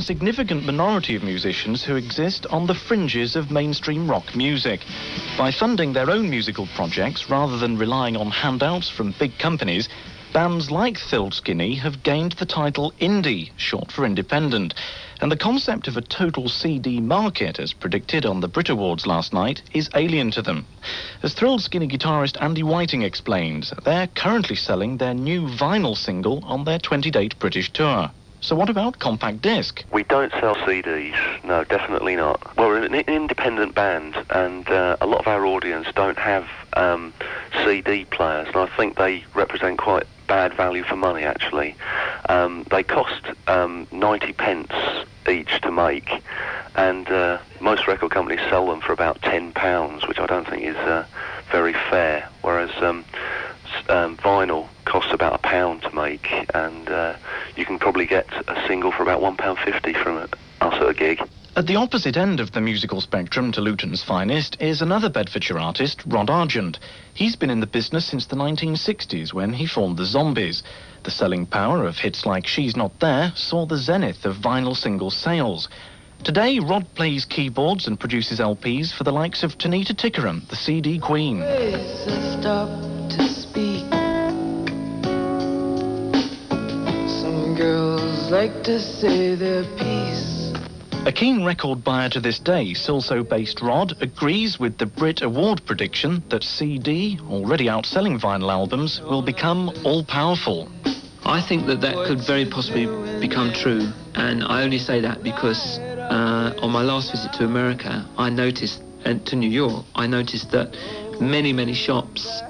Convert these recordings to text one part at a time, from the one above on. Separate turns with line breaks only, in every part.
A significant minority of musicians who exist on the fringes of mainstream rock music. By funding their own musical projects rather than relying on handouts from big companies, bands like Thrilled Skinny have gained the title indie, short for independent. And the concept of a total CD market, as predicted on the Brit Awards last night, is alien to them. As Thrilled Skinny guitarist Andy Whiting explains, they're currently selling their new vinyl single on their 20-date British tour. So what about compact disc?
We don't sell CDs, no, definitely not. We're an independent band, and a lot of our audience don't have CD players, and I think they represent quite bad value for money, actually. They cost 90 pence each to make, and most record companies sell them for about £10, which I don't think is very fair, whereas vinyl costs about £1 to make, and you can probably get a single for about £1.50 from us at a gig.
At the opposite end of the musical spectrum to Luton's finest is another Bedfordshire artist, Rod Argent. He's been in the business since the 1960s when he formed the Zombies. The selling power of hits like She's Not There saw the zenith of vinyl single sales. Today, Rod plays keyboards and produces LPs for the likes of Tanita Tikaram, the CD Queen.
Some girls like to say their piece.
A keen record buyer to this day, Silso-based Rod agrees with the Brit Award prediction that CD, already outselling vinyl albums, will become all-powerful.
I think that could very possibly become true, and I only say that because on my last visit to America, I noticed, and to New York, I noticed that many shops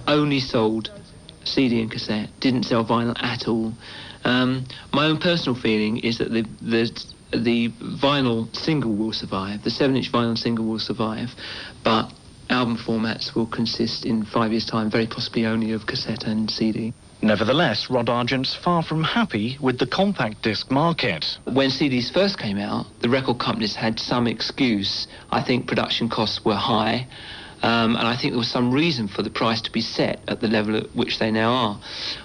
only sold CD and cassette, didn't sell vinyl at all. My own personal feeling is that the vinyl single will survive, the 7-inch vinyl single will survive, but album formats will consist in 5 years' time very possibly only of cassette and CD.
Nevertheless, Rod Argent's far from happy with the compact disc market.
When CDs first came out, the record companies had some excuse. I think production costs were high, and I think there was some reason for the price to be set at the level at which they now are.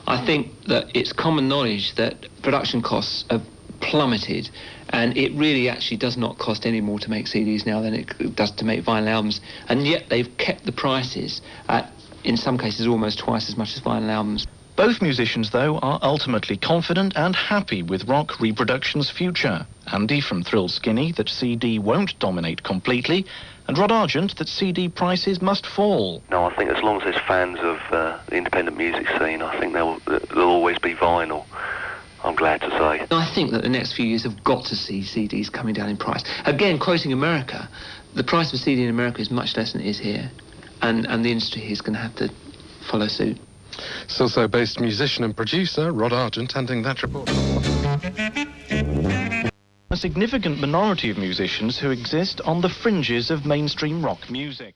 I think that it's common knowledge that production costs have plummeted, and it really actually does not cost any more to make CDs now than it does to make vinyl albums, and yet they've kept the prices at, in some cases, almost twice as much as vinyl albums.
Both musicians, though, are ultimately confident and happy with rock reproduction's future. Andy from Thrilled Skinny that CD won't dominate completely, and Rod Argent that CD prices must fall.
No, I think as long as there's fans of the independent music scene, I think there'll always be vinyl. I'm glad to say.
I think that the next few years have got to see CDs coming down in price. Again, quoting America, the price of a CD in America is much less than it is here, and the industry is going to have to follow suit.
Silso-based musician and producer Rod Argent handing that report.
A significant minority of musicians who exist on the fringes of mainstream rock music.